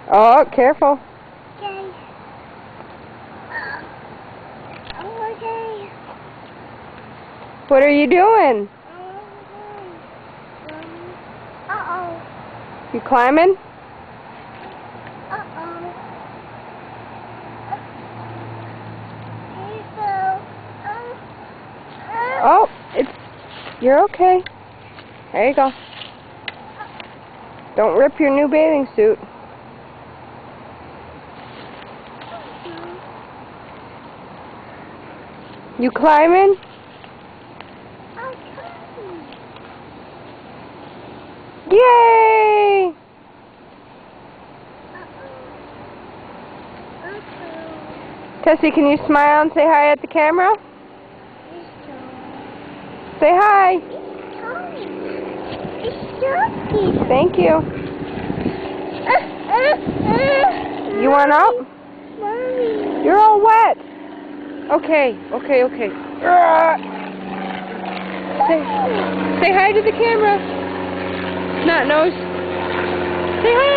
Oh, careful. Okay. Oh, okay. What are you doing? Uh-oh. You climbing? Uh-oh. Oh, you're okay. There you go. Don't rip your new bathing suit. You climbing? Yay! Tessie, can you smile and say hi at the camera? Say hi. Thank you. You want up? Mommy. You're all wet. Okay. Say hi to the camera. Snot nose. Say hi.